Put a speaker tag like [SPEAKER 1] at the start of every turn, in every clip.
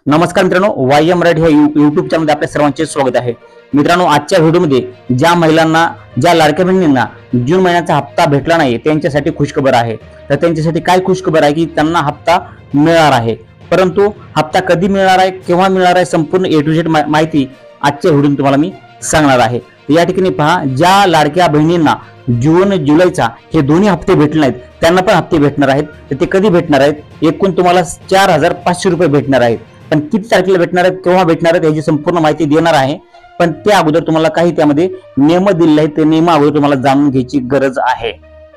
[SPEAKER 1] नमस्कार मित्रांनो, वाय मराठी ह्या यूट्यूब चॅनलमध्ये आपल्या सर्वांचे स्वागत आहे। मित्रांनो, आजच्या व्हिडिओमध्ये ज्या महिलांना, ज्या लाडक्या बहिणींना जून महिन्याचा हप्ता भेटला नाही त्यांच्यासाठी खुशखबर आहे। तर त्यांच्यासाठी काय खुशखबर आहे की त्यांना हप्ता मिळणार आहे, परंतु हप्ता कधी मिळणार आहे, केव्हा मिळणार आहे, संपूर्ण ए टू झेड माहिती आजच्या व्हिडिओमध्ये तुम्हाला मी सांगणार आहे। या ठिकाणी पहा, ज्या लाडक्या बहिणींना जून जुलैचा हे दोन्ही हप्ते भेटले नाहीत त्यांना पण हप्ते भेटणार आहेत। तर ते कधी भेटणार आहेत? एकूण तुम्हाला 4500 रुपये भेटणार आहेत। पण किती तारखेला भेटणार आहेत, केव्हा भेटणार आहेत याची संपूर्ण माहिती देणार आहे। पण त्या अगोदर तुम्हाला काही त्यामध्ये नियम दिलेले आहेत, ते नियम अगोदर तुम्हाला जाणून घ्यायची गरज आहे।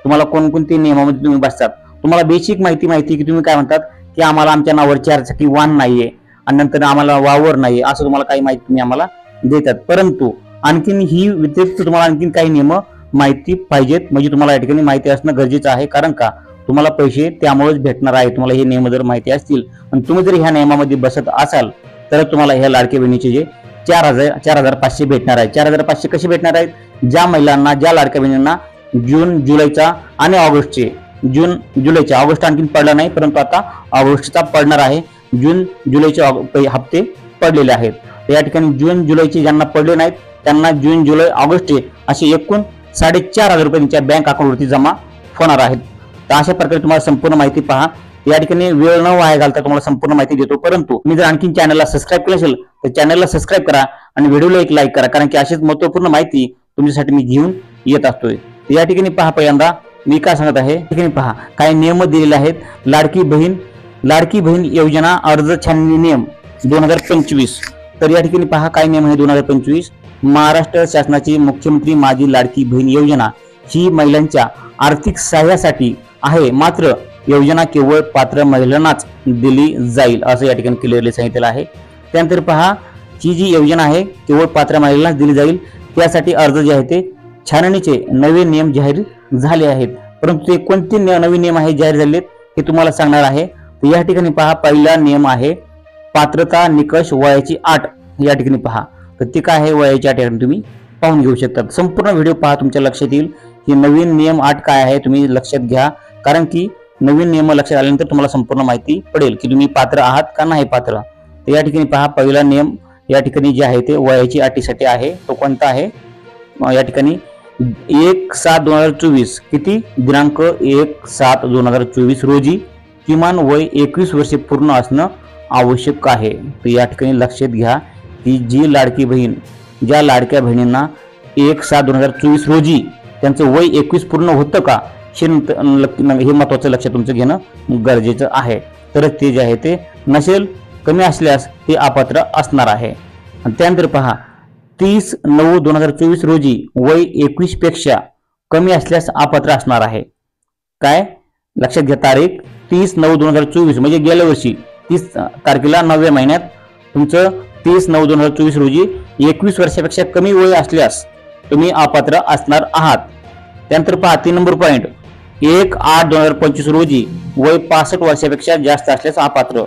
[SPEAKER 1] तुम्हाला कोणकोणते नियमामध्ये तुम्ही बसतात, तुम्हाला बेसिक माहिती की तुम्ही काय म्हणतात की आम्हाला आमच्या नावावर 4 चाकी वाहन नाहीये आणि नंतर आम्हाला वावर नाहीये, असं तुम्हाला काही माहिती तुम्ही आम्हाला देतात। परंतु आणखीन ही व्यतिरिक्त तुम्हाला आणखीन काही नियम माहिती पाहिजेत, म्हणजे तुम्हाला या ठिकाणी माहिती असणं गरजेचं आहे। कारण का तुम्हाला पैसे त्यामुळेच भेटणार आहे। तुम्हाला हे नियम जर माहिती असतील आणि तुम्ही जर ह्या नियमामध्ये बसत असाल तर तुम्हाला ह्या लाडके बहिणीचे जे 4500 भेटणार आहे। 4500 कसे भेटणार आहेत? ज्या महिलांना, ज्या लाडक्या बहिणींना जून जुलैचा आणि ऑगस्टचे, जून जुलैचा, ऑगस्ट आणखीन पडला नाही परंतु आता ऑगस्टचा पडणार आहे। जून जुलैचे हप्ते पडलेले आहेत। तर या ठिकाणी जून जुलैचे ज्यांना पडले नाहीत त्यांना जून जुलै ऑगस्टचे असे एकूण 4500 रुपये त्यांच्या बँक अकाउंटवरती जमा होणार आहेत। तर अशा प्रकारे तुम्हाला संपूर्ण माहिती पहा। या ठिकाणी वेळ न वाया घालता तुम्हाला संपूर्ण माहिती देतो। परंतु मी जर आणखी चॅनलला सबस्क्राईब केलं असेल तर चॅनलला सबस्क्राईब करा आणि व्हिडिओला एक लाईक करा, कारण की अशीच महत्त्वपूर्ण माहिती तुमच्यासाठी मी घेऊन येत असतोय। या ठिकाणी पहा, पहिल्यांदा मी काय सांगत आहे, ठिकाणी पहा काही नियम दिलेले आहेत। लाडकी बहीण योजना अर्ज छाननी नियम 2025। तर या ठिकाणी पहा काय नियम आहे 2025। महाराष्ट्र शासनाची मुख्यमंत्री माझी लाडकी बहीण योजना ही महिलांच्या आर्थिक सहाय्यासाठी आहे, मात्र योजना केवळ पात्र महिलांनाच दिली जाईल असं या ठिकाणी क्लिअरली सांगितलेलं आहे। त्यानंतर पहा, ही जी योजना आहे केवळ पात्र महिलांनाच दिली जाईल, त्यासाठी अर्ज जे आहे ते छाननीचे नवे नियम जाहीर झाले आहेत। परंतु ते कोणते नवीन नियम आहे जाहीर झालेत हे तुम्हाला सांगणार आहे। तर या ठिकाणी पहा, पहिला नियम आहे पात्रता निकष वयाची अट। या ठिकाणी पहा, तर ते काय आहे वयाची अट तुम्ही पाहून घेऊ शकता। संपूर्ण व्हिडिओ पहा, तुमच्या लक्षात येईल की नवीन नियम अट काय आहे, तुम्ही लक्षात घ्या, कारण की नवीन नियम लक्षात आल्यानंतर तुम्हाला संपूर्ण माहिती पडेल की तुम्ही पात्र आहात का नाही पात्र। तर या ठिकाणी पहा, पहिला नियम या ठिकाणी जे आहे ते वयाची अटीसाठी आहे। तो कोणता आहे? या ठिकाणी 1/7/2024 किती दिनांक 1/7/2024 रोजी किमान वय 21 वर्षे पूर्ण असणं आवश्यक आहे। तर या ठिकाणी लक्षात घ्या की जी लाडकी बहीण, ज्या लाडक्या बहिणींना 1/7/2024 रोजी त्यांचं वय 21 पूर्ण होतं का हे महत्वाचं लक्षात तुमचं घेणं गरजेचं आहे। तर ते जे आहे ते नसेल, कमी असल्यास ते अपात्र असणार आहे। आणि त्यानंतर पहा, 30/9/2024 रोजी वय 21 पेक्षा कमी असल्यास अपात्र असणार आहे। काय लक्षात घ्या, तारीख 30/9/2024 म्हणजे गेल्या वर्षी 30 तारखेला 9व्या महिन्यात तुमचं 30/9/2024 रोजी 21 वर्षापेक्षा कमी वय असल्यास तुम्ही अपात्र असणार आहात। त्यानंतर पहा 3 नंबर पॉइंट, 1/8/2025 रोजी वय 65 वर्षापेक्षा जास्त असल्यास अपात्र।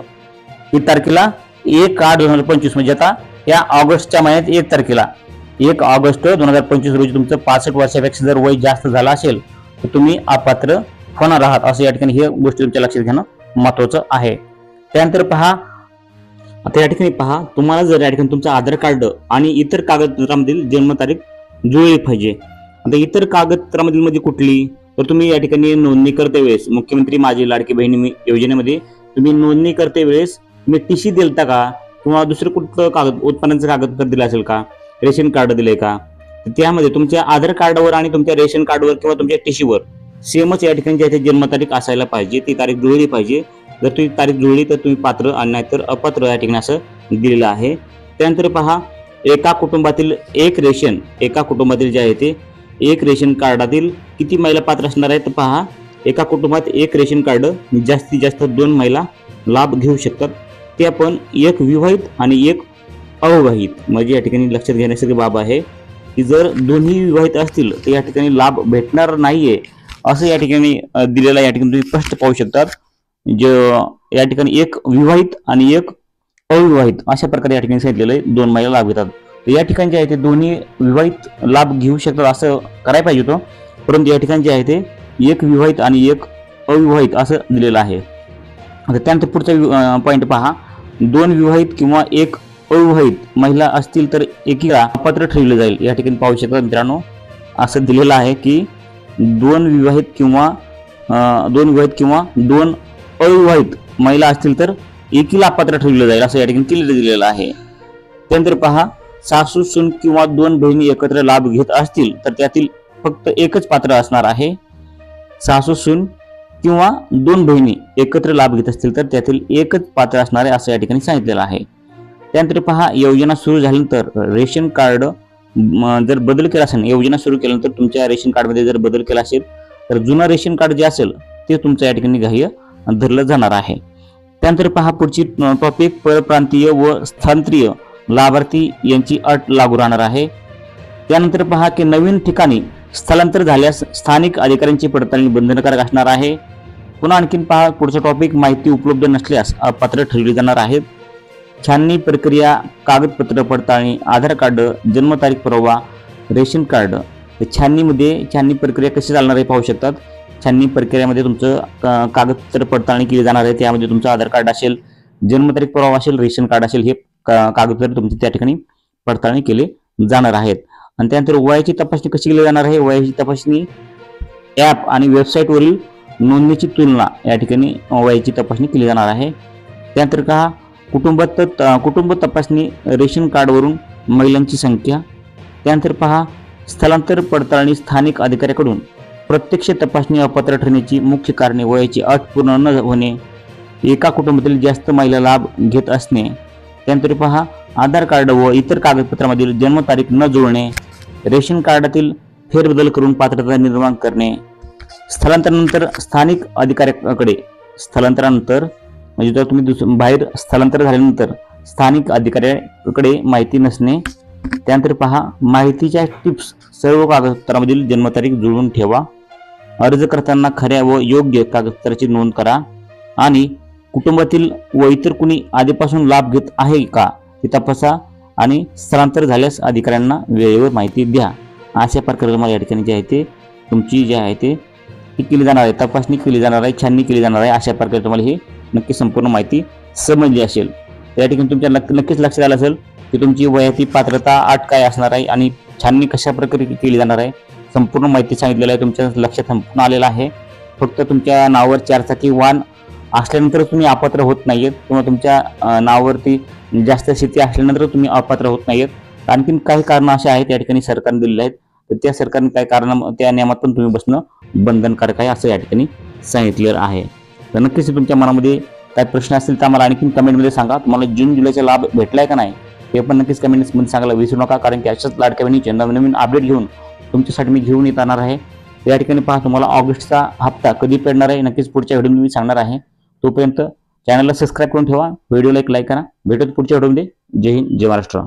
[SPEAKER 1] ही तारखेला 1/8/2025 म्हणजे आता या ऑगस्टच्या महिन्यात 1 तारखेला 1 ऑगस्ट 2025 रोजी तुमचं 65 वर्षापेक्षा जर वय जास्त झालं असेल तर तुम्ही अपात्र होणार आहात, असं या ठिकाणी हे गोष्टी तुमच्या लक्षात घेणं महत्वाचं आहे। त्यानंतर पहा, आता या ठिकाणी पहा, तुम्हाला जर या ठिकाणी तुमचं आधार कार्ड आणि इतर कागदपत्रांमधील जन्मतारीख जुळली पाहिजे। आता इतर कागदपत्रांमधील मध्ये कुठली, तर तुम्ही या ठिकाणी नोंदणी करते वेळेस मुख्यमंत्री माझी लाडकी बहीण योजनेमध्ये तुम्ही नोंदणी करते वेळेस तुम्ही टीसी दिलता का, किंवा दुसरं कुठलं उत्पन्नाचं कागदपत्र दिलं असेल का, रेशन कार्ड दिलंय का, तर त्यामध्ये तुमच्या आधार कार्डवर आणि तुमच्या रेशन कार्डवर किंवा तुमच्या टीसीवर सेमच या ठिकाणी ज्याची जन्मतारीख असायला पाहिजे, ती तारीख जुळली पाहिजे। जर ती तारीख जुळली तर तुम्ही पात्र आणि नाहीतर अपात्र या ठिकाणी असं दिलेलं आहे। त्यानंतर पहा, एका कुटुंबातील जे आहे ते एक रेशन कार्डातील किती महिला पात्र असणार आहेत? पहा, एका कुटुंबात एक रेशन कार्ड जास्तीत जास्त 2 महिला लाभ घेऊ शकतात, ते पण एक विवाहित आणि एक अविवाहित। म्हणजे या ठिकाणी लक्षात घेण्यासारखी बाब आहे की जर दोन्ही विवाहित असतील तर या ठिकाणी लाभ भेटणार नाहीये, असं या ठिकाणी दिलेलं या ठिकाणी तुम्ही स्पष्ट पाहू शकतात। जे या ठिकाणी एक विवाहित आणि एक अविवाहित अशा प्रकारे या ठिकाणी सांगितलेलं आहे 2 महिला लाभ घेतात। तर या ठिकाणी जे आहे ते दोन्ही विवाहित लाभ घेऊ शकतात असं करायला पाहिजे होतं, परंतु या ठिकाणी जे आहे ते एक विवाहित आणि एक अविवाहित असं दिलेलं आहे। त्यानंतर पुढचा पॉईंट पहा, 2 विवाहित किंवा 1 अविवाहित महिला असतील तर एकीला अपात्र ठरवले जाईल। या ठिकाणी पाहू शकता मित्रांनो, असं दिलेलं आहे की 2 विवाहित किंवा 2 अविवाहित महिला असतील तर एकीला अपात्र ठरवले जाईल, असं या ठिकाणी दिलेलं आहे। त्यानंतर पहा, सासू सून किंवा 2 बहिणी एकत्र लाभ घेत असतील तर त्यातील फक्त एकच पात्र असणार आहे। सासू सून किंवा 2 बहिणी एकत्र लाभ घेत असतील तर त्यातील एकच पात्र असणार आहे, असं या ठिकाणी सांगितलेलं आहे। त्यानंतर पहा, योजना सुरू झाल्यानंतर रेशन कार्ड जर बदल केला असेल, योजना सुरू केल्यानंतर तुमच्या रेशन कार्डमध्ये जर बदल केला असेल तर जुनं रेशन कार्ड जे असेल ते तुमचं या ठिकाणी ग्राह्य धरलं जाणार आहे। त्यानंतर पहा, पुढची टॉपिक, परप्रांतीय व स्थानांतरीय लाभार्थी यांची अट लागू राहणार आहे। त्यानंतर पहा की नवीन ठिकाणी स्थलांतर झाल्यास स्थानिक अधिकाऱ्यांची पडताळणी बंधनकारक असणार आहे। पुन्हा आणखीन पहा, पुढचा टॉपिक, माहिती उपलब्ध नसल्यास अपात्र ठरवली जाणार आहेत। छाननी प्रक्रिया, कागदपत्र पडताळणी, आधार कार्ड, जन्मतारीख पुरावा, रेशन कार्ड। छाननी प्रक्रिया कशी चालणार आहे पाहू शकतात। छाननी प्रक्रियेमध्ये तुमचं कागदपत्र पडताळणी केली जाणार आहे। त्यामध्ये तुमचं आधार कार्ड असेल, जन्मतारीख पुरावा असेल, रेशन कार्ड असेल, हे कागदपत्र तुमचे त्या ठिकाणी पडताळणी केले जाणार आहेत। आणि त्यानंतर वयाची तपासणी कशी केली जाणार आहे? वयाची तपासणी ॲप आणि वेबसाईटवरील नोंदणीची तुलना, या ठिकाणी वयाची तपासणी केली जाणार आहे। त्यानंतर का, कुटुंब तपासणी, रेशन कार्डवरून महिलांची संख्या। त्यानंतर पहा, स्थलांतर पडताळणी, स्थानिक अधिकाऱ्याकडून प्रत्यक्ष तपासणी अपात्र ठरण्याची मुख्य कारणे, वयाची अट पूर्ण न होणे, एका कुटुंबातील जास्त महिला लाभ घेत असणे। त्यानंतर पहा, आधार कार्ड व इतर कागदपत्रांमधील जन्मतारीख न जुळणे, रेशन कार्डातील फेरबदल करून पात्रता निर्माण करणे, स्थलांतरानंतर स्थानिक अधिकाऱ्याकडे म्हणजे जर तुम्ही बाहेर स्थलांतर झाल्यानंतर स्थानिक अधिकाऱ्याकडे माहिती नसणे। त्यानंतर पहा, माहितीच्या टिप्स, सर्व कागदपत्रांमधील जन्मतारीख जुळवून ठेवा, अर्ज करताना खऱ्या व योग्य कागदपत्राची नोंद करा, आणि कुटुंबातील व इतर कुणी आधीपासून लाभ घेत आहे का ते तपासा, आणि स्थलांतर झाल्यास अधिकाऱ्यांना वेळेवर माहिती द्या। अशा प्रकारे तुम्हाला या ठिकाणी जे आहे ते तुमची जे आहे ते केली जाणार आहे, तपासणी केली जाणार आहे, छाननी केली जाणार आहे। अशा प्रकारे तुम्हाला ही नक्की संपूर्ण माहिती समजली असेल। त्या ठिकाणी तुमच्या नक्कीच लक्षात आलं असेल की तुमची वयाची पात्रता अट काय असणार आहे आणि छाननी कशा प्रकारे केली जाणार आहे। संपूर्ण माहिती सांगितलेली आहे, तुमच्या लक्षात संपूर्ण आलेलं आहे। फक्त तुमच्या नावावर 4 चाकी वाहन असल्यानंतर तुम्ही अपात्र होत नाहीयेत, किंवा तुमच्या नावावरती जास्त शेती असल्यानंतर तुम्ही अपात्र होत नाहीयेत। आणखीन काही कारणं अशी आहेत या ठिकाणी सरकारने दिलेली आहेत, तर त्या सरकारने काय कारण, त्या नियमात पण तुम्ही बसणं बंधनकारक आहे, असं या ठिकाणी सांगितलेलं आहे। तर नक्कीच तुमच्या मनामध्ये काय प्रश्न असतील तर आम्हाला आणखीन कमेंटमध्ये सांगा। तुम्हाला जून जुलैचा लाभ भेटलाय का नाही हे पण नक्कीच कमेंट्समध्ये सांगायला विसरू नका, कारण की अशाच लाडक्या बहिणीचे नवीन अपडेट घेऊन तुमच्यासाठी मी घेऊन येणार आहे। या ठिकाणी पहा, तुम्हाला ऑगस्टचा हप्ता कधी पडणार आहे नक्कीच पुढच्या व्हिडिओमध्ये मी सांगणार आहे। तोपर्यंत चॅनलला सबस्क्राईब करून ठेवा, व्हिडिओला एक लाईक करा। भेटूत पुढच्या व्हिडिओमध्ये। जय हिंद, जय महाराष्ट्र।